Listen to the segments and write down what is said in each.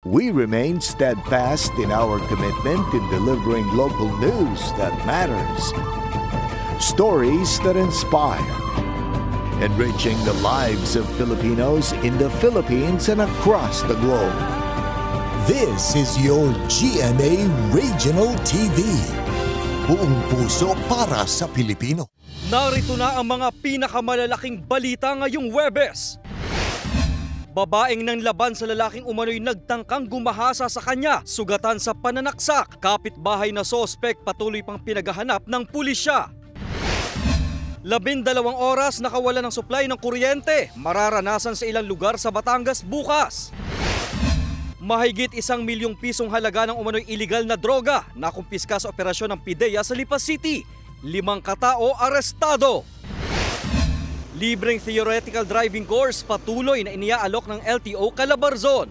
We remain steadfast in our commitment in delivering local news that matters. Stories that inspire. Enriching the lives of Filipinos in the Philippines and across the globe. This is your GMA Regional TV. Buong puso para sa Pilipino. Narito na ang mga pinakamalalaking balita ngayong Huwebes. Babaeng nang laban sa lalaking umano'y nagtangkang gumahasa sa kanya, sugatan sa pananaksak. Kapitbahay na sospek patuloy pang pinaghahanap ng pulisya. 12 oras nakawala ng supply ng kuryente, mararanasan sa ilang lugar sa Batangas bukas. Mahigit 1 milyong pisong halaga ng umano'y iligal na droga na kumpiska sa operasyon ng PIDEA sa Lipa City. 5 katao arestado. Libreng theoretical driving course patuloy na iniaalok ng LTO Calabarzon.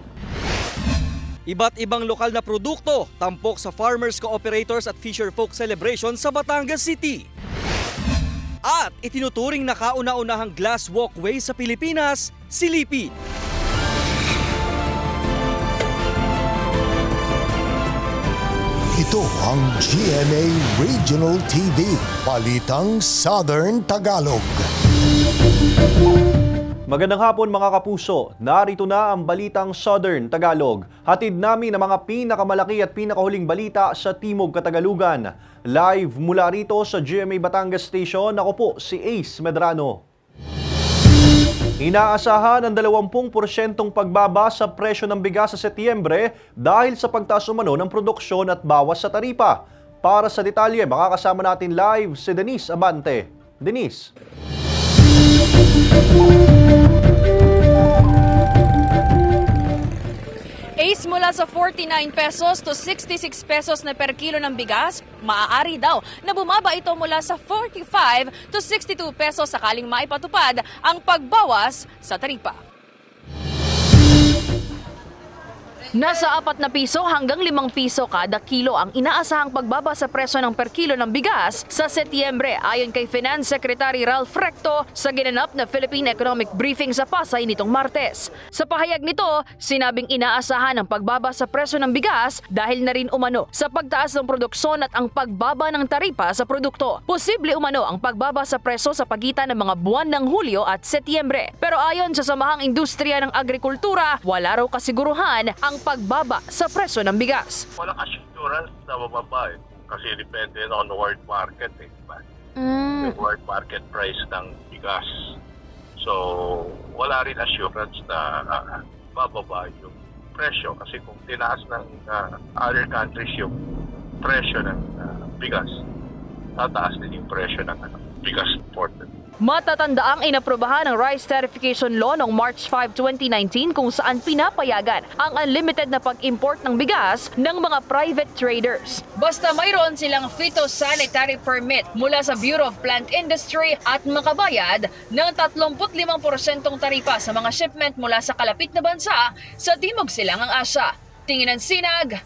Iba't ibang lokal na produkto tampok sa Farmers Cooperators at Fisher Folk Celebration sa Batangas City. At itinuturing na kauna-unahang glass walkway sa Pilipinas, silipin. Ito ang GMA Regional TV, Balitang Southern Tagalog. Magandang hapon mga kapuso, narito na ang Balitang Southern Tagalog. Hatid namin ang mga pinakamalaki at pinakahuling balita sa Timog Katagalugan. Live mula rito sa GMA Batangas Station, ako po si Ace Medrano. Inaasahan ang 20% pagbaba sa presyo ng bigas sa Setyembre dahil sa pagtaas umano ng produksyon at bawas sa taripa. Para sa detalye, makakasama natin live si Denise Abante. Denise. Ace, mula sa 49 pesos to 66 pesos na per kilo ng bigas, maaari daw na bumaba ito mula sa 45 to 62 pesos sakaling maipatupad ang pagbawas sa taripa. Nasa 4 na piso hanggang 5 piso kada kilo ang inaasahang pagbaba sa presyo ng per kilo ng bigas sa Setyembre ayon kay Finance Secretary Ralph Recto sa ginanap na Philippine Economic Briefing sa Pasay nitong Martes. Sa pahayag nito, sinabing inaasahan ang pagbaba sa presyo ng bigas dahil na rin umano sa pagtaas ng produksyon at ang pagbaba ng taripa sa produkto. Posible umano ang pagbaba sa presyo sa pagitan ng mga buwan ng Hulyo at Setyembre. Pero ayon sa Samahang Industriya ng Agrikultura, wala raw kasiguruhan ang pagbaba sa presyo ng bigas. Walang assurance na bababa kasi depende on world market yung world market price ng bigas. So wala rin assurance na bababa yung presyo kasi kung tinaas ng other countries yung presyo ng bigas, tataas din yung presyo ng bigas imported. Matatandaang inaprobahan ng Rice Tarification Law noong March 5, 2019 kung saan pinapayagan ang unlimited na pag-import ng bigas ng mga private traders. Basta mayroon silang phytosanitary permit mula sa Bureau of Plant Industry at makabayad ng 35% taripa sa mga shipment mula sa kalapit na bansa sa Timog Silangang Asya. Tingin ng Sinag.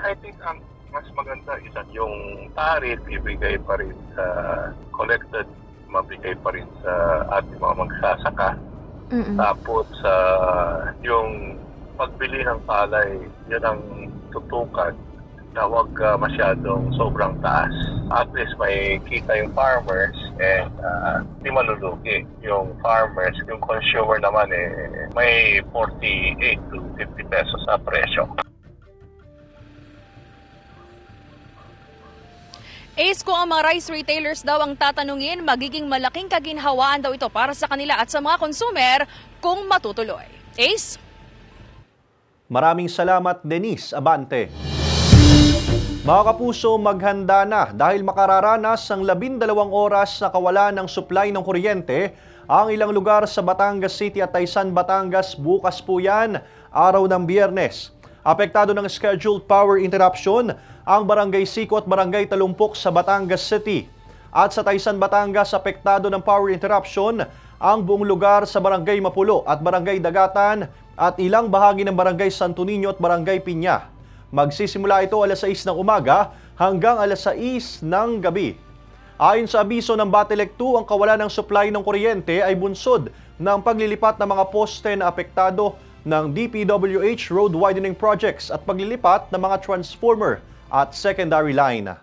I think mas maganda yung tariff ibigay pa rin sa collected, mabigay pa rin sa ating mga magsasaka. Tapos yung pagbili ng palay, yun ang tutukan na huwag masyadong sobrang taas. At least may kita yung farmers and di malulugi yung farmers. Yung consumer naman may 48 to 50 pesos sa presyo. Ace, kung ang mga rice retailers daw ang tatanungin, magiging malaking kaginhawaan daw ito para sa kanila at sa mga consumer kung matutuloy. Ace? Maraming salamat, Denise Abante. Mga kapuso, maghanda na dahil makararanas ang 12 oras na kawalan ng supply ng kuryente ang ilang lugar sa Batangas City at Taysan, Batangas. Bukas po yan, araw ng Biyernes. Apektado ng scheduled power interruption ang Barangay Siko at Barangay Talumpok sa Batangas City. At sa Taysan, Batangas, apektado ng power interruption ang buong lugar sa Barangay Mapulo at Barangay Dagatan at ilang bahagi ng Barangay Santo Niño at Barangay Piña. Magsisimula ito alas 6 ng umaga hanggang alas 6 ng gabi. Ayon sa abiso ng Batelec 2, ang kawalan ng supply ng kuryente ay bunsod ng paglilipat ng mga poste na apektado ng DPWH road widening projects at paglilipat ng mga transformer at secondary line.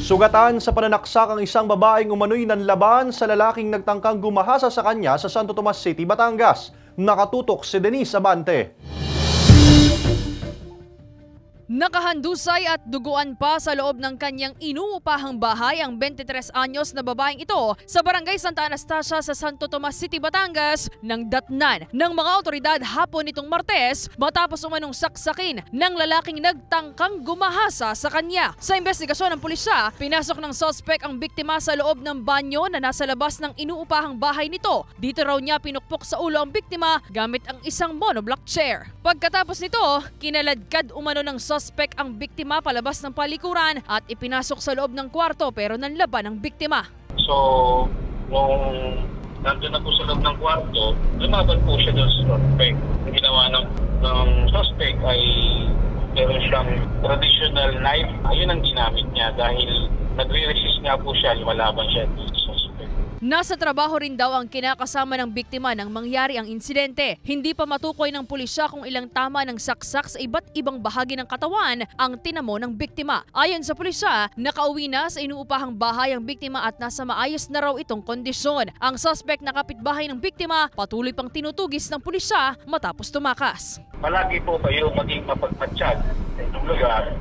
Sugatan sa pananaksak ang isang babaeng umano'y nanlaban sa lalaking nagtangkang gumahasa sa kanya sa Santo Tomas City, Batangas. Nakatutok si Denise Abante. Nakahandusay at duguan pa sa loob ng kanyang inuupahang bahay ang 23 anyos na babaeng ito sa Barangay Santa Anastasia sa Santo Tomas City, Batangas nang datnan ng mga otoridad hapon nitong Martes matapos umanong saksakin ng lalaking nagtangkang gumahasa sa kanya. Sa investigasyon ng pulisya, pinasok ng suspect ang biktima sa loob ng banyo na nasa labas ng inuupahang bahay nito. Dito raw niya pinukpok sa ulo ang biktima gamit ang isang monoblock chair. Pagkatapos nito, kinaladkad umano ng suspect ang biktima palabas ng palikuran at ipinasok sa loob ng kwarto pero nanlaban ang biktima. So, nung nandun na po sa loob ng kwarto, lumaban po siya doon sa suspect. Ang ginawa ng suspect ay meron siyang traditional knife. Ayun ang ginamit niya dahil nagre-resist nga po siya, lumalaban siya sa suspect. Nasa trabaho rin daw ang kinakasama ng biktima nang mangyari ang insidente. Hindi pa matukoy ng pulisya kung ilang tama ng saksak sa iba't ibang bahagi ng katawan ang tinamo ng biktima. Ayon sa pulisya, nakauwi na sa inuupahang bahay ang biktima at nasa maayos na raw itong kondisyon. Ang suspect na kapitbahay ng biktima patuloy pang tinutugis ng pulisya matapos tumakas. Palagi po kayo maging mapagmatsyag sa inyong lugar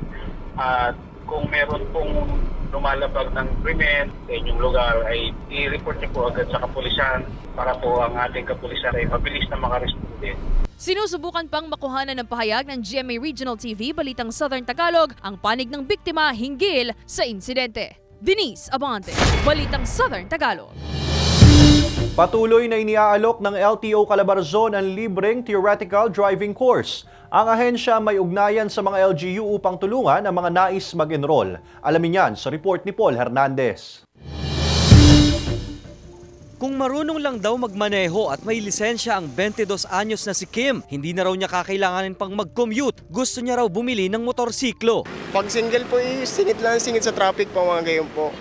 at kung meron pong lumalabag ng krimen sa inyong lugar ay i-report niyo po agad sa kapulisan para po ang ating kapulisan ay mabilis na makaresponde. Sinusubukan pang makuhanan ng pahayag ng GMA Regional TV Balitang Southern Tagalog ang panig ng biktima hinggil sa insidente. Denise Abante, Balitang Southern Tagalog. Patuloy na iniaalok ng LTO Calabarzon ang libreng theoretical driving course. Ang ahensya may ugnayan sa mga LGU upang tulungan ang mga nais mag-enroll. Alamin yan sa report ni Paul Hernandez. Kung marunong lang daw magmaneho at may lisensya ang 22 anyos na si Kim, hindi na raw niya kakailanganin pang mag-commute. Gusto niya raw bumili ng motorsiklo. Pag single po, singit sa traffic po, mga gayon po.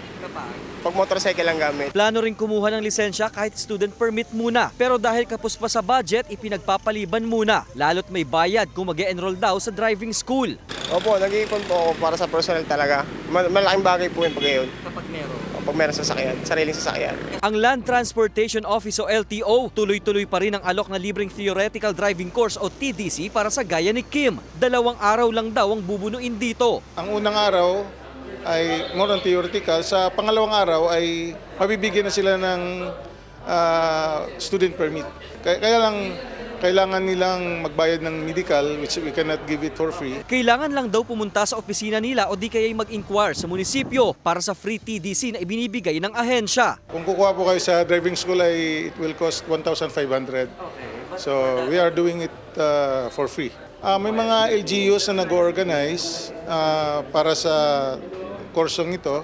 Pag motorcycle lang gamit. Plano rin kumuha ng lisensya kahit student permit muna. Pero dahil kapos pa sa budget, ipinagpapaliban muna. Lalo't may bayad kung mag-e-enroll daw sa driving school. Opo, nag-iipon po ako para sa personal talaga. Malaking bagay po yung pag gayon. Kapag meron? Pag meron sasakyan, sariling sasakyan. Ang Land Transportation Office o LTO, tuloy-tuloy pa rin ang alok na libreng theoretical driving course o TDC para sa gaya ni Kim. 2 araw lang daw ang bubunuin dito. Ang unang araw ay more on theoretical. Sa pangalawang araw ay mabibigyan na sila ng student permit. Kaya lang kailangan nilang magbayad ng medical which we cannot give it for free. Kailangan lang daw pumunta sa opisina nila o di kaya mag-inquire sa munisipyo para sa free TDC na ibinibigay ng ahensya. Kung kukuha po kayo sa driving school ay it will cost 1,500. So we are doing it for free. May mga LGUs na nag-organize para sa kursong ito.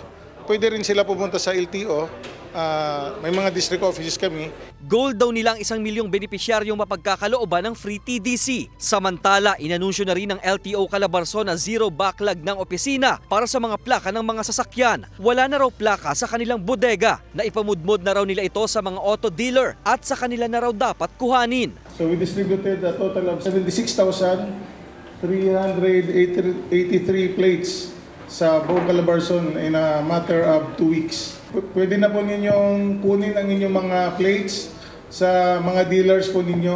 Pwede rin sila pumunta sa LTO. May mga district offices kami. Goal daw nila ang 1 milyong benepisyaryong mapagkakalooban ng free TDC. Samantala, inanunsyo na rin ng LTO Calabarzon na zero backlog ng opisina para sa mga plaka ng mga sasakyan. Wala na raw plaka sa kanilang bodega na ipamudmod na raw nila ito sa mga auto dealer at sa kanila na raw dapat kuhanin. So we distributed a total of 76,383 plates sa buong Calabarzon in a matter of 2 weeks. Pwede na po ninyong kunin ang inyong mga plates sa mga dealers po ninyo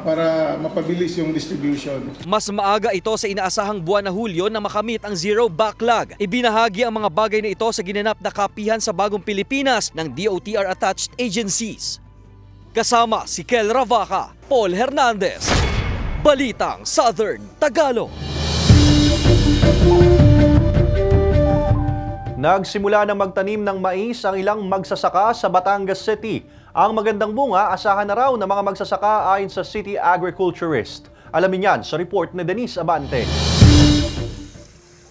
para mapabilis yung distribution. Mas maaga ito sa inaasahang buwan na Hulyo na makamit ang zero backlog. Ibinahagi ang mga bagay na ito sa ginanap na kapihan sa Bagong Pilipinas ng DOTR-attached agencies. Kasama si Kel Ravaca, Paul Hernandez, Balitang Southern Tagalog. Nagsimula na magtanim ng mais ang ilang magsasaka sa Batangas City. Ang magandang bunga, asahan na raw ng mga magsasaka ayon sa city agriculturist. Alamin yan sa report ni Denise Abante.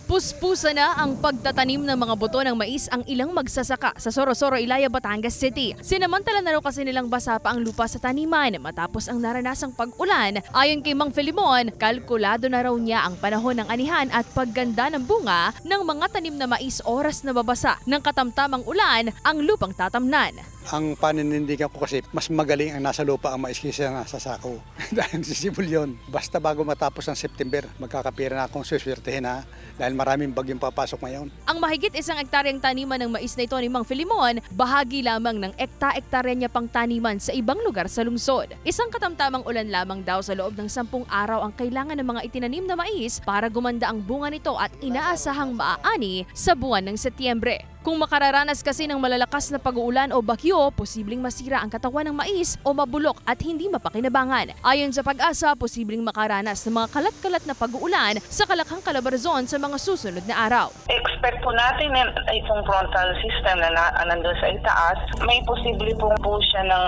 Puspusa na ang pagtatanim ng mga buto ng mais ang ilang magsasaka sa Sorosoro, Ilaya, Batangas City. Sinamantala na raw kasi nilang basa pa ang lupa sa taniman matapos ang naranasang pag-ulan. Ayon kay Mang Filimon, kalkulado na raw niya ang panahon ng anihan at pagganda ng bunga ng mga tanim na mais oras na babasa ng katamtamang ulan ang lupang tatamnan. Ang paninindigan ko kasi mas magaling ang nasa lupa ang mais kaysa nasa sako. Dahil sisibol yun. Basta bago matapos ang September, magkakapira na akong suswertehin ha. Dahil maraming bagyong papasok ngayon. Ang mahigit 1 hektaryang taniman ng mais na ito ni Mang Filimon, bahagi lamang ng ekta-ektarya niya pang taniman sa ibang lugar sa lungsod. Isang katamtamang ulan lamang daw sa loob ng 10 araw ang kailangan ng mga itinanim na mais para gumanda ang bunga nito at inaasahang maaani sa buwan ng Setyembre. Kung makararanas kasi ng malalakas na pag-uulan o bagyo, posibleng masira ang katawan ng mais o mabulok at hindi mapakinabangan. Ayon sa Pag-asa, posibleng makaranas ng mga kalat-kalat na pag-uulan sa Kalakhang, Calabarzon sa mga susunod na araw. Expect po natin na itong frontal system na nandun sa itaas, may posible po siya ng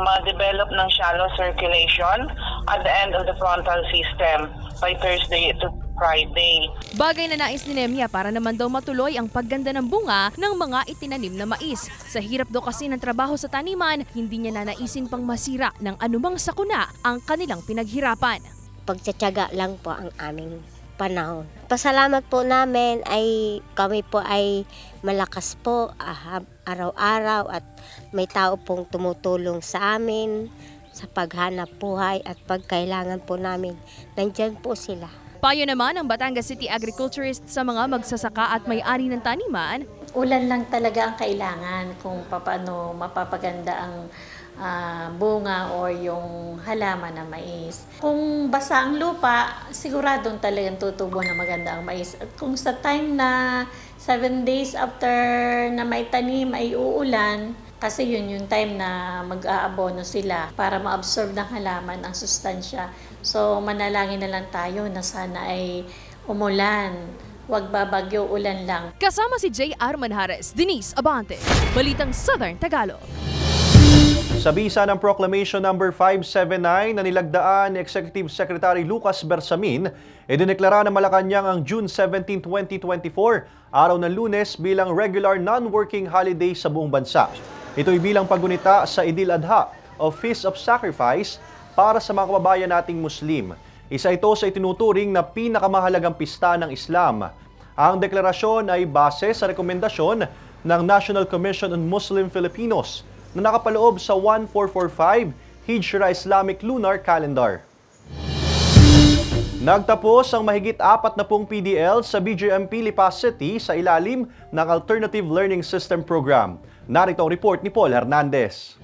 ma-develop ng shallow circulation at the end of the frontal system by Thursday to Friday. Bagay na nais ni Nemya para naman daw matuloy ang pagganda ng bunga ng mga itinanim na mais. Sa hirap daw kasi ng trabaho sa taniman, hindi niya nanaisin pang masira ng anumang sakuna ang kanilang pinaghirapan. Pagtsatsaga lang po ang aming panahon. Pasalamat po namin ay kami po ay malakas po araw-araw at may tao pong tumutulong sa amin sa paghanap buhay at pagkailangan po namin. Nandyan po sila. Payo naman ng Batangas City agriculturist sa mga magsasaka at may-ari ng taniman. Ulan lang talaga ang kailangan kung paano mapapaganda ang bunga o yung halaman na mais. Kung basa ang lupa, siguradong talagang tutubo na maganda ang mais. At kung sa time na 7 days after na may tanim ay uulan, kasi yun yung time na mag-aabono sila para ma-absorb ng halaman ang sustansya. So manalangin na lang tayo na sana ay umulan. Huwag babagyo, ulan lang. Kasama si J.R. Manjares, Denise Abante, Balitang Southern Tagalog. Sa bisa ng Proclamation No. 579 na nilagdaan ni Executive Secretary Lucas Bersamin, idineklara ng Malacanang ang June 17, 2024, araw ng Lunes bilang regular non-working holiday sa buong bansa. Ito'y bilang paggunita sa Idil Adha o Feast of Sacrifice para sa mga kababayan nating Muslim. Isa ito sa itinuturing na pinakamahalagang pista ng Islam. Ang deklarasyon ay base sa rekomendasyon ng National Commission on Muslim Filipinos na nakapaloob sa 1445 Hijra Islamic Lunar Calendar. Nagtapos ang mahigit 40 PDL sa BJMP Lipas City sa ilalim ng Alternative Learning System Program. Narito ang report ni Paul Hernandez.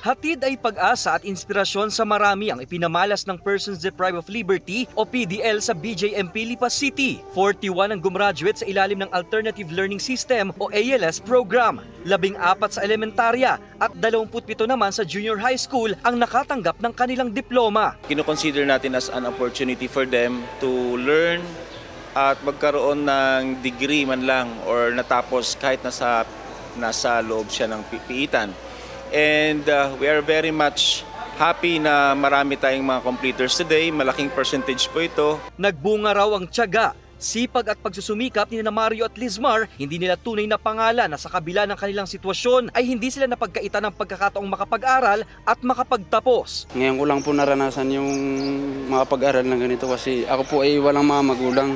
Hatid ay pag-asa at inspirasyon sa marami ang ipinamalas ng Persons Deprived of Liberty o PDL sa BJMP Lipas City. 41 ang gumraduate sa ilalim ng Alternative Learning System o ALS program. 14 sa elementarya at 27 naman sa junior high school ang nakatanggap ng kanilang diploma. Kino-consider natin as an opportunity for them to learn at magkaroon ng degree man lang or natapos kahit nasa loob siya ng pipitan. And we are very much happy na marami tayong mga completers today. Malaking percentage po ito. Nagbunga raw ang tiyaga, sipag at pagsusumikap ni Mario at Lizmar. Hindi nila tunay na pangalan na sa kabila ng kanilang sitwasyon ay hindi sila napagkaitan ng pagkakataong makapag-aral at makapagtapos. Ngayon ko lang po naranasan yung makapag-aral ng ganito kasi ako po ay walang mga magulang.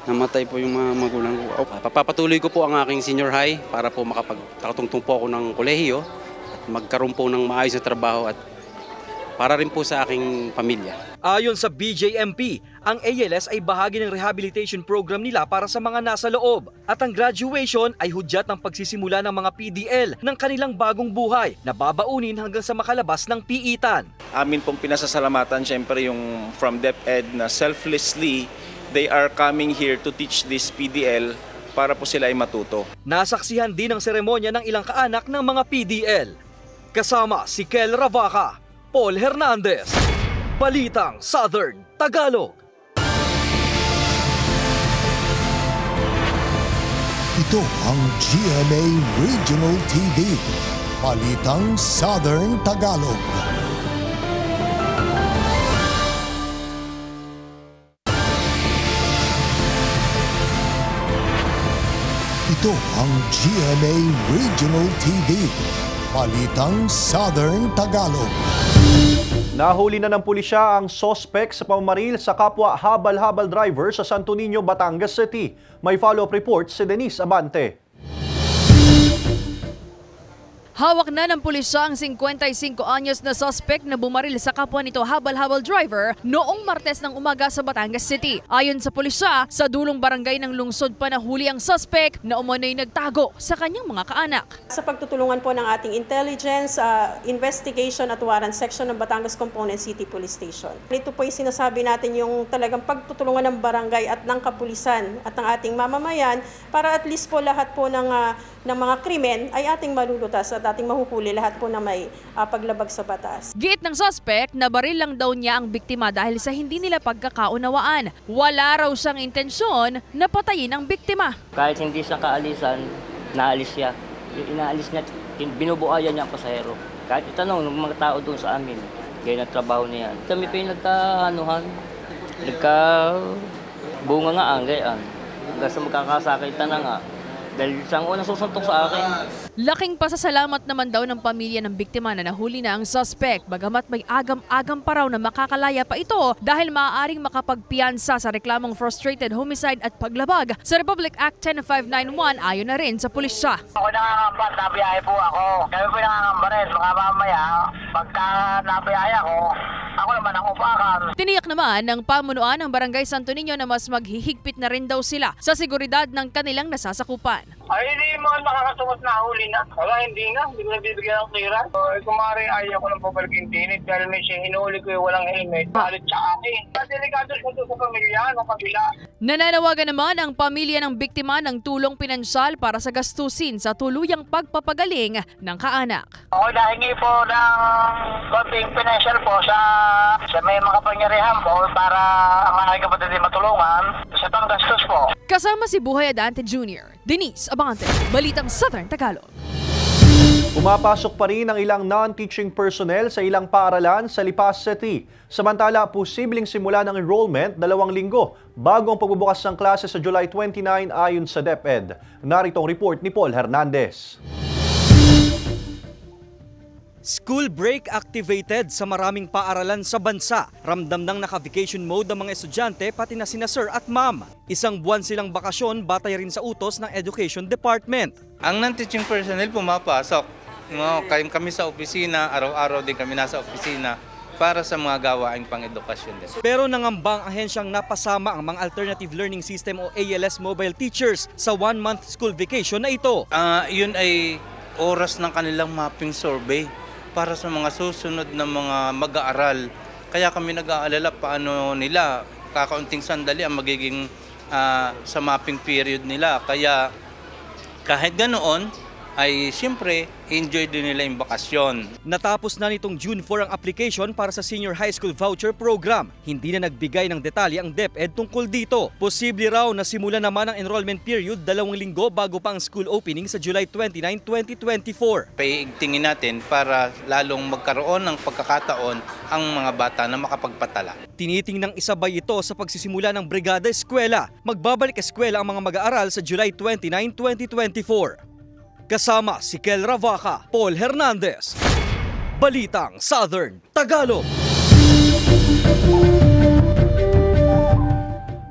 Namatay po yung mga magulang ko. Papapatuloy ko po ang aking senior high para po makapagtatungtong po ako ng kolehiyo. Magkaroon po ng maayos na trabaho at para rin po sa aking pamilya. Ayon sa BJMP, ang ALS ay bahagi ng rehabilitation program nila para sa mga nasa loob. At ang graduation ay hudyat ng pagsisimula ng mga PDL ng kanilang bagong buhay na babaunin hanggang sa makalabas ng piitan. Amin pong pinasasalamatan siyempre yung from DepEd na selflessly they are coming here to teach this PDL para po sila ay matuto. Nasaksihan din ang seremonya ng ilang kaanak ng mga PDL. Kasama si Kel Ravaca, Paul Hernandez, Balitang Southern Tagalog. Ito ang GMA Regional TV, Balitang Southern Tagalog. Ito ang GMA Regional TV, Balitang Southern Tagalog. Nahuli na ng pulisya ang sospek sa pamamaril sa kapwa habal-habal driver sa Santo Niño, Batangas City. May follow-up report si Denise Abante. Hawak na ng pulisya ang 55 anyos na suspect na bumaril sa kapwa nito habal-habal driver noong Martes ng umaga sa Batangas City. Ayon sa pulisya, sa dulong barangay ng lungsod pa nahuli ang suspect na umano'y nagtago sa kanyang mga kaanak. Sa pagtutulungan po ng ating intelligence, investigation at warrant section ng Batangas Component City Police Station. Ito po yung sinasabi natin yung talagang pagtutulungan ng barangay at ng kapulisan at ng ating mamamayan para at least po lahat po ng mga krimen ay ating malulutas at ating mahuhuli lahat po na may paglabag sa batas. Giit ng suspect na baril lang daw niya ang biktima dahil sa hindi nila pagkakaunawaan. Wala raw siyang intensyon na patayin ang biktima. Kahit hindi siya kaalisan, naalis siya. Inaalis niya, binubuhayan niya ang pasahero. Kahit itanong ng mga tao doon sa amin, gaya ng trabaho niya. Kami pa yung nagkabunga nga ang gayaan. Hanggang sa magkakasakitan na nga. Dahil siyang unang susuntok sa akin. Laking pasasalamat naman daw ng pamilya ng biktima na nahuli na ang suspect, bagamat may agam-agam pa raw na makakalaya pa ito dahil maaaring makapagpiyansa sa reklamong frustrated homicide at paglabag sa Republic Act 10591 ayon na rin sa pulisya. Ako nangangamba, nabiyahe po ako. Kami po nangangamba rin, baka mamaya, pagka nabiyahe ako naman ang upakan. Tiniyak naman ng pamunuan ng Barangay Santo Niño na mas maghihigpit na rin daw sila sa seguridad ng kanilang nasasakupan. Ay, hindi mo makakatungot na huli na. Wala, hindi na. Hindi ko nabibigyan ng clearance. Kung maaaring ayaw ko ng public intinit dahil may hinuli ko yung walang helmet. Halit sa akin. Delikado ko sa pamilya, ng kabila. Nananawagan naman ang pamilya ng biktima ng tulong pinansyal para sa gastusin sa tuluyang pagpapagaling ng kaanak. Ako dahingi po ng konting pinansyal po sa may mga kapangyarihan po para ang mga kapatid din matulungan sa panggastos po. Kasama si Buhay Adante Jr., Denise Abante, Balitang Southern Tagalog. Pumapasok pa rin ang ilang non-teaching personnel sa ilang paaralan sa Lipas City. Samantala, posibleng simula ng enrollment 2 linggo bago ang pagbubukas ng klase sa July 29 ayon sa DepEd. Narito ang report ni Paul Hernandez. School break activated sa maraming paaralan sa bansa. Ramdam ng naka-vacation mode ang mga estudyante pati na sina sir at ma'am. 1 buwan silang bakasyon batay rin sa utos ng Education Department. Ang non-teaching personnel pumapasok. Kami sa opisina, araw-araw din kami nasa opisina para sa mga gawaing pang-edukasyon din. Pero nangambang ahensyang napasama ang mga Alternative Learning System o ALS mobile teachers sa 1-month school vacation na ito. Yun ay oras ng kanilang mapping survey para sa mga susunod na mga mag-aaral. Kaya kami nag-aalala paano nila kakaunting sandali ang magiging sa mapping period nila. Kaya kahit ganoon ay siyempre enjoy din nila yung bakasyon. Natapos na nitong June 4 ang application para sa Senior High School Voucher Program. Hindi na nagbigay ng detalye ang DepEd tungkol dito. Posible raw na simula naman ang enrollment period 2 linggo bago pa ang school opening sa July 29, 2024. Paigtingin natin para lalong magkaroon ng pagkakataon ang mga bata na makapagpatala. Tinitingnang isabay ito sa pagsisimula ng Brigada Eskwela. Magbabalik eskwela ang mga mag-aaral sa July 29, 2024. Kasama si Kel Ravaca, Paul Hernandez, Balitang Southern Tagalog.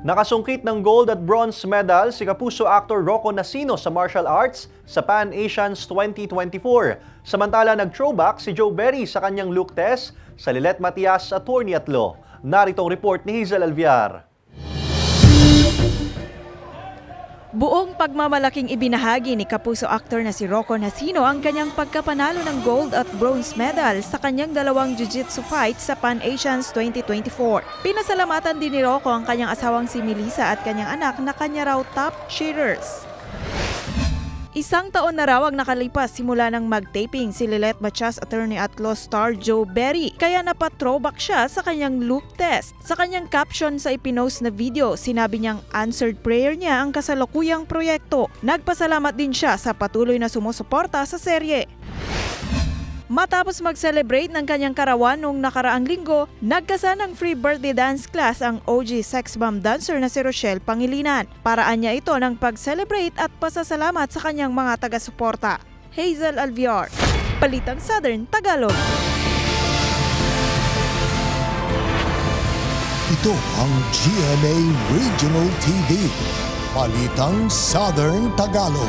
Nakasungkit ng gold at bronze medal si kapuso actor Rocco Nasino sa martial arts sa Pan Asians 2024. Samantala nag-throwback si Joe Berry sa kanyang look test sa Lilet Matias Attorney at Law. Narito ang report ni Hazel Alviar. Buong pagmamalaking ibinahagi ni kapuso actor na si Rocco Nasino ang kanyang pagkapanalo ng gold at bronze medal sa kanyang 2 jiu-jitsu fights sa Pan Asians 2024. Pinasalamatan din ni Rocco ang kanyang asawang si Melissa at kanyang anak na kanya raw top cheerers. 1 taon na raw ang nakalipas simula ng mag-taping si Lilet Matias Attorney at Law star Joe Berry, kaya napatrowback siya sa kanyang look test. Sa kanyang caption sa ipinost na video, sinabi niyang answered prayer niya ang kasalukuyang proyekto. Nagpasalamat din siya sa patuloy na sumusuporta sa serye. Matapos mag-celebrate ng kanyang karawan noong nakaraang linggo, nagkasa ng free birthday dance class ang OG sex bomb dancer na si Rochelle Pangilinan. Paraan niya ito ng pag-celebrate at pasasalamat sa kanyang mga taga-suporta. Hazel Alviar, Balitang Southern Tagalog. Ito ang GMA Regional TV, Balitang Southern Tagalog.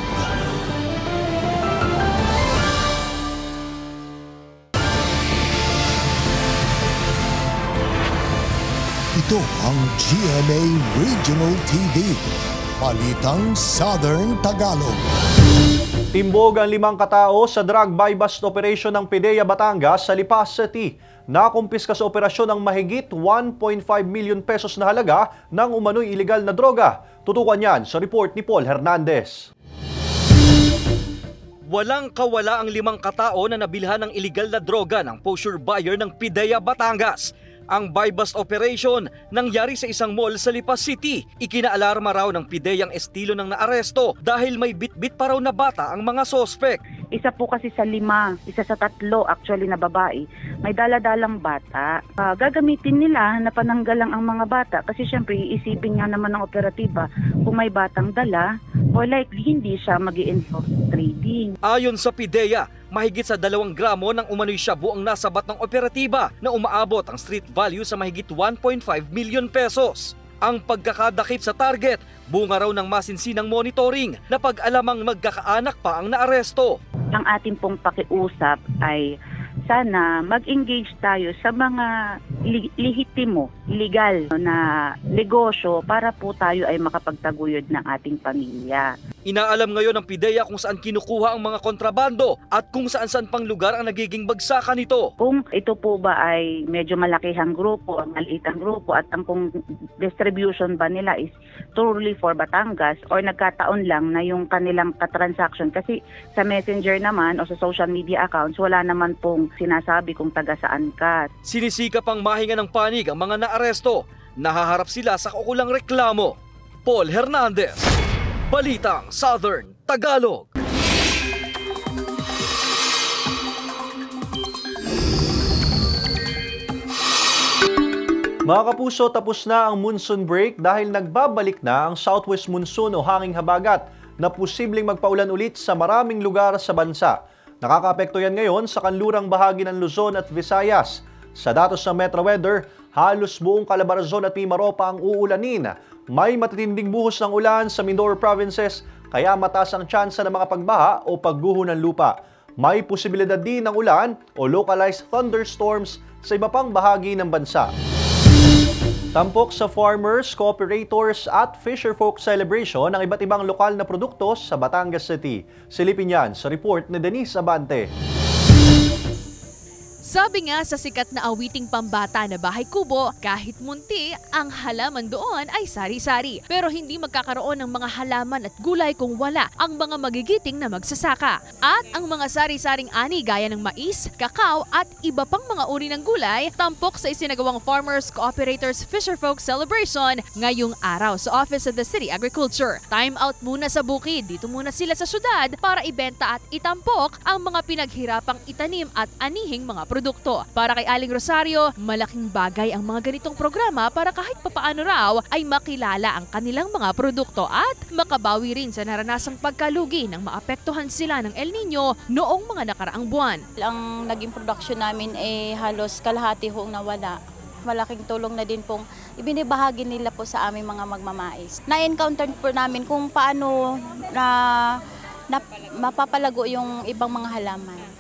Ito ang GMA Regional TV, Balitang Southern Tagalog. Timbog ang 5 katao sa drug buy-bust operation ng PIDEA Batangas sa Lipa City. Nakumpiska sa operasyon ng mahigit 1.5 million pesos na halaga ng umano'y iligal na droga. Tutukan yan sa report ni Paul Hernandez. Walang kawala ang 5 katao na nabilhan ng iligal na droga ng posure buyer ng PIDEA Batangas. Ang buy-bust operation nangyari sa isang mall sa Lipa City. Ikinaalarma raw ng PIDEA ang estilo ng naaresto dahil may bitbit pa raw na bata ang mga sospek. Isa po kasi sa 5, isa sa 3 actually na babae, may dala-dalang bata. Gagamitin nila na pananggalang ang mga bata kasi syempre iisipin nga naman ng operatiba kung may batang dala o likely hindi siya mag-i-involve trading. Ayon sa PIDEA, mahigit sa 2 gramo ng umano'y shabu ang nasabat ng operatiba na umaabot ang street value sa mahigit 1.5 million pesos. Ang pagkakadakip sa target, bunga raw ng masinsinang monitoring na pag-alamang magkakaanak pa ang naaresto. Ang ating pong pakiusap ay sana mag-engage tayo sa mga lehitimo, legal na negosyo para po tayo ay makapagtaguyod ng ating pamilya. Inaalam ngayon ng PIDEA kung saan kinukuha ang mga kontrabando at kung saan-saan pang lugar ang nagiging bagsakan nito. Kung ito po ba ay medyo malakihang grupo, maliitang grupo at ang kung distribution ba nila is truly for Batangas or nagkataon lang na yung kanilang katransaction kasi sa messenger naman o sa social media accounts wala naman pong sinasabi kung taga saan ka. Sinisika pang mahinga ng panig ang mga naaresto. Nahaharap sila sa kaukulang reklamo. Paul Hernandez, Balitang Southern Tagalog. Mga kapuso, tapos na ang monsoon break dahil nagbabalik na ang southwest monsoon o hanging habagat na posibleng magpaulan ulit sa maraming lugar sa bansa. Nakakaapekto yan ngayon sa kanlurang bahagi ng Luzon at Visayas. Sa datos ng Metro Weather, halos buong Calabarzon at Mimaropa ang uulanin. May matitinding buhos ng ulan sa Mindoro provinces kaya mataas ang tsansa ng mga pagbaha o pagguho ng lupa. May posibilidad din ng ulan o localized thunderstorms sa iba pang bahagi ng bansa. Tampok sa farmers, cooperators at fisherfolk celebration ang iba't ibang lokal na produkto sa Batangas City. Silipin yan sa report ni Denise Abante. Sabi nga sa sikat na awiting pambata na Bahay Kubo, kahit munti, ang halaman doon ay sari-sari. Pero hindi magkakaroon ng mga halaman at gulay kung wala ang mga magigiting na magsasaka. At ang mga sari-saring ani gaya ng mais, kakao at iba pang mga uri ng gulay, tampok sa isinagawang Farmers Cooperators Fisherfolk Celebration ngayong araw sa Office of the City Agriculture. Time out muna sa bukid, dito muna sila sa syudad para ibenta at itampok ang mga pinaghirapang itanim at anihing mga produkto. Para kay Aling Rosario, malaking bagay ang mga ganitong programa para kahit papaano raw ay makilala ang kanilang mga produkto at makabawi rin sa naranasang pagkalugi nang maapektuhan sila ng El Nino noong mga nakaraang buwan. Ang naging production namin ay halos kalahati hong nawala. Malaking tulong na din pong ibinibahagi nila po sa aming mga magmamais. Na-encounter po namin kung paano na mapapalago yung ibang mga halaman.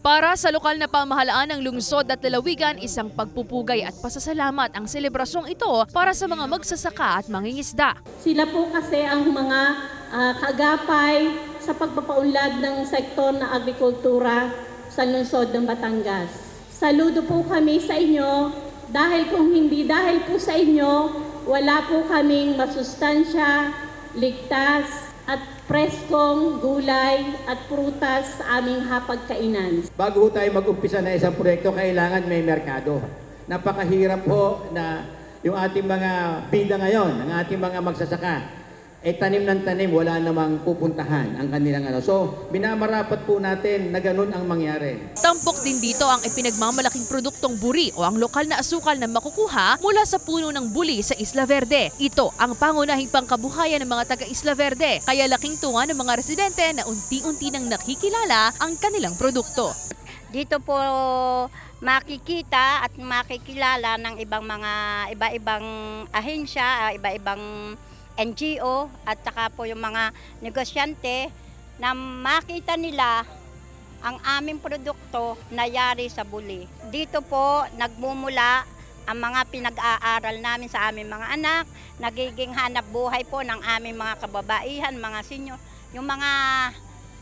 Para sa lokal na pamahalaan ng lungsod at lalawigan, isang pagpupugay at pasasalamat ang selebrasyong ito para sa mga magsasaka at mangingisda. Sila po kasi ang mga kagapay sa pagpapaunlad ng sektor na agrikultura sa lungsod ng Batangas. Saludo po kami sa inyo dahil kung hindi dahil po sa inyo, wala po kaming masustansya, ligtas, at preskong gulay at prutas sa aming hapagkainan. Bago tayo mag-umpisa na isang proyekto, kailangan may merkado. Napakahirap po na yung ating mga bida ngayon, ang ating mga magsasaka, tanim ng tanim, wala namang pupuntahan ang kanilang ano. So, minamarapat po natin na ganun ang mangyari. Tampok din dito ang ipinagmamalaking produktong buri o ang lokal na asukal na makukuha mula sa puno ng buli sa Isla Verde. Ito ang pangunahing pangkabuhayan ng mga taga Isla Verde, kaya laking tuwa ng mga residente na unti-unti nang nakikilala ang kanilang produkto. Dito po makikita at makikilala ng iba-ibang ahensya, iba-ibang NGO at saka po yung mga negosyante na makita nila ang aming produkto na yari sa buli. Dito po nagmumula ang mga pinag-aaral namin sa aming mga anak, nagiging hanap buhay po ng aming mga kababaihan, mga senior, yung mga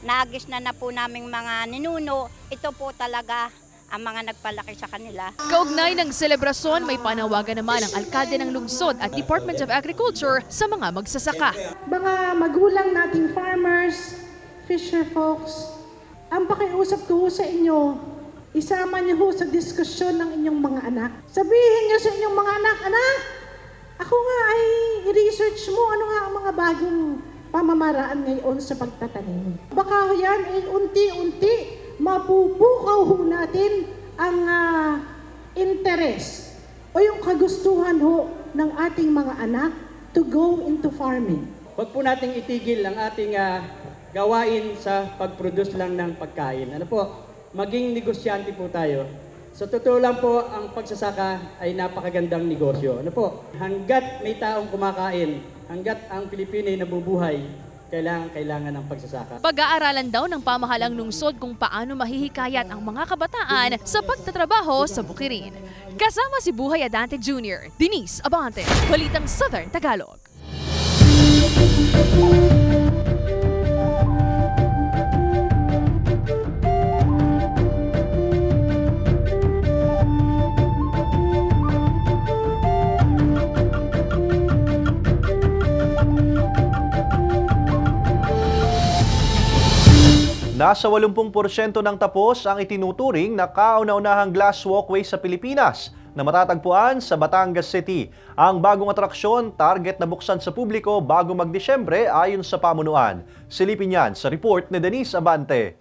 nagis na po naming mga ninuno, ito po talaga ang mga nagpalaki sa kanila. Kaugnay ng selebrasyon, may panawagan naman ang alkalde ng lungsod at Department of Agriculture sa mga magsasaka. Mga magulang nating farmers, fisher folks, ang pakiusap ko sa inyo, isama niyo ho sa diskusyon ng inyong mga anak. Sabihin niyo sa inyong mga anak, anak, ako nga ay i-research mo ano nga ang mga bagong pamamaraan ngayon sa pagtatanim. Baka yan ay unti-unti mapupukaw ho natin ang interest o yung kagustuhan ho ng ating mga anak to go into farming. Huwag po nating itigil ang ating gawain sa pag-produce lang ng pagkain. Ano po, maging negosyante po tayo. Sa totoo lang po, ang pagsasaka ay napakagandang negosyo. Ano po, hanggat may taong kumakain, hanggat ang Pilipino ay nabubuhay, kailangan ng pagsasaka. Pag-aaralan daw ng pamahalang lungsod kung paano mahihikayat ang mga kabataan sa pagtatrabaho sa bukirin. Kasama si Buhay Adante Jr., Denise Abante, Balitang Southern Tagalog. Nasa 80% ng tapos ang itinuturing na kauna-unahang glass walkway sa Pilipinas na matatagpuan sa Batangas City. Ang bagong atraksyon, target na buksan sa publiko bago mag-Disyembre ayon sa pamunuan. Silipin yan sa report ni Denise Abante.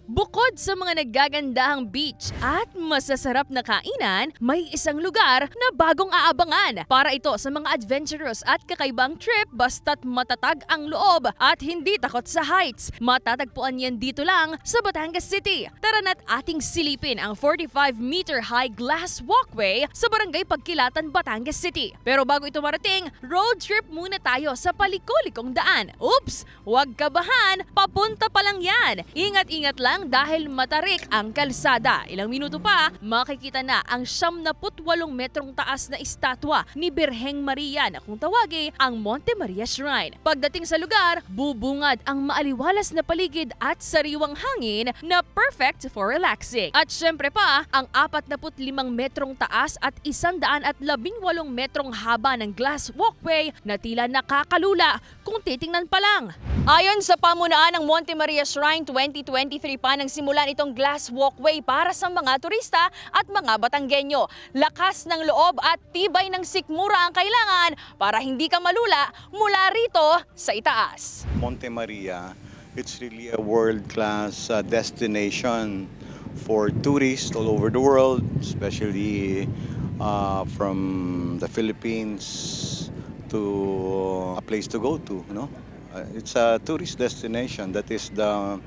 Bukod sa mga naggagandahang beach at masasarap na kainan, may isang lugar na bagong aabangan. Para ito sa mga adventurous at kakaibang trip basta't matatag ang loob at hindi takot sa heights. Matatagpuan yan dito lang sa Batangas City. Tara na't ating silipin ang 45-meter high glass walkway sa Barangay Pagkilatan, Batangas City. Pero bago ito marating, road trip muna tayo sa palikulikong daan. Oops! Huwag kabahan, papunta pa lang yan. Ingat-ingat lang dahil matarik ang kalsada. Ilang minuto pa, makikita na ang 78 metrong taas na estatwa ni Birheng Maria na kung tawagin ang Monte Maria Shrine. Pagdating sa lugar, bubungad ang maaliwalas na paligid at sariwang hangin na perfect for relaxing. At syempre pa, ang 45 metrong taas at 118 metrong haba ng glass walkway na tila nakakalula kung titingnan pa lang. Ayon sa pamunaan ng Monte Maria Shrine 2023 pa nang simulan itong glass walkway para sa mga turista at mga Batanggenyo. Lakas ng loob at tibay ng sikmura ang kailangan para hindi ka malula mula rito sa itaas. Monte Maria, it's really a world-class destination for tourists all over the world, especially from the Philippines to a place to go to, no? It's a tourist destination. That is the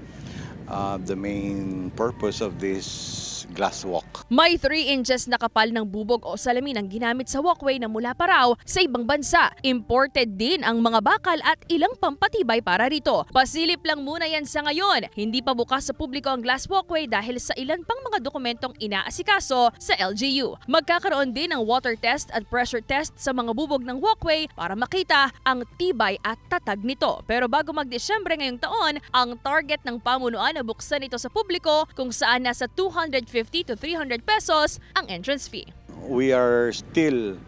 main purpose of this glass walk. May 3 inches na kapal ng bubog o salamin ang ginamit sa walkway na mula pa raw sa ibang bansa. Imported din ang mga bakal at ilang pampatibay para rito. Pasilip lang muna yan sa ngayon. Hindi pa bukas sa publiko ang glass walkway dahil sa ilan pang mga dokumentong inaasikaso sa LGU. Magkakaroon din ng water test at pressure test sa mga bubog ng walkway para makita ang tibay at tatag nito. Pero bago mag-Disyembre ngayong taon, ang target ng pamunuan na buksan ito sa publiko kung saan nasa 250 to 300 pesos ang entrance fee. We are still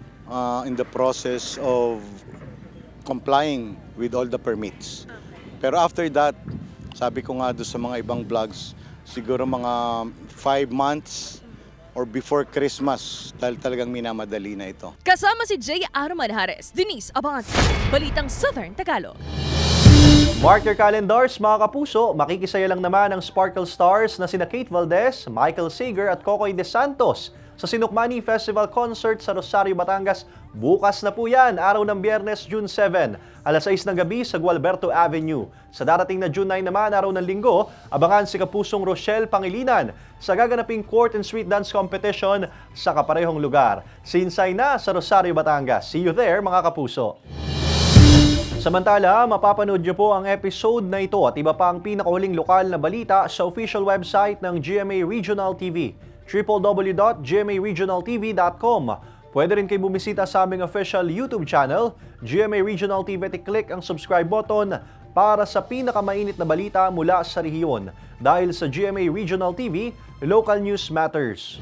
in the process of complying with all the permits. Pero after that, sabi ko nga doon sa mga ibang vlogs, siguro mga 5 months or before Christmas, talagang minamadali na ito. Kasama si Jay Armanhares, Denise Abante, Balitang Southern Tagalog. Mark your calendars mga kapuso, makikisaya lang naman ang Sparkle Stars na sina Kate Valdez, Michael Seeger at Cocoy De Santos sa Sinukmani Festival Concert sa Rosario, Batangas. Bukas na po yan, araw ng Biyernes, June 7, alas 6 ng gabi sa Gualberto Avenue. Sa darating na June 9 naman, araw ng Linggo, abangan si Kapusong Rochelle Pangilinan sa gaganaping Court and Street Dance Competition sa kaparehong lugar. Sinsay na sa Rosario, Batangas. See you there mga kapuso! Samantala, mapapanood niyo po ang episode na ito at iba pa ang pinakahuling lokal na balita sa official website ng GMA Regional TV. www.gmaregionaltv.com. Pwede rin kayo bumisita sa aming official YouTube channel, GMA Regional TV, at i-click ang subscribe button para sa pinakamainit na balita mula sa rehiyon. Dahil sa GMA Regional TV, local news matters.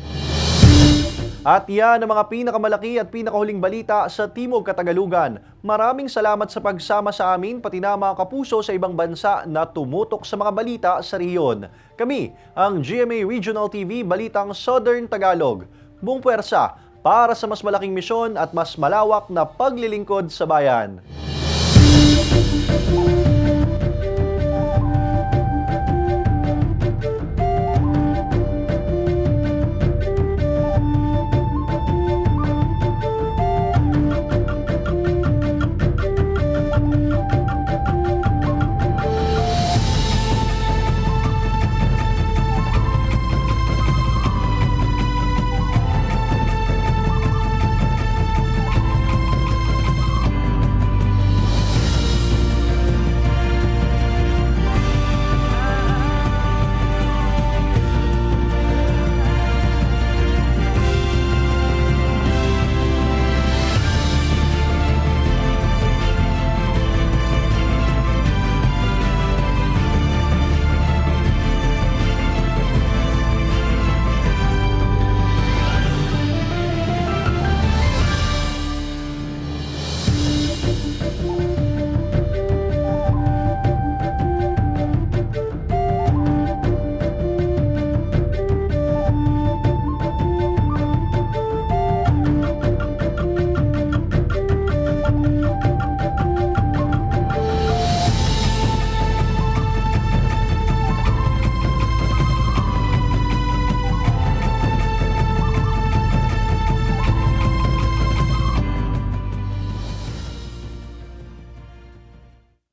At yan ang mga pinakamalaki at pinakahuling balita sa Timog Katagalugan. Maraming salamat sa pagsama sa amin, pati na mga kapuso sa ibang bansa na tumutok sa mga balita sa rehiyon. Kami, ang GMA Regional TV Balitang Southern Tagalog. Buong puwersa para sa mas malaking misyon at mas malawak na paglilingkod sa bayan.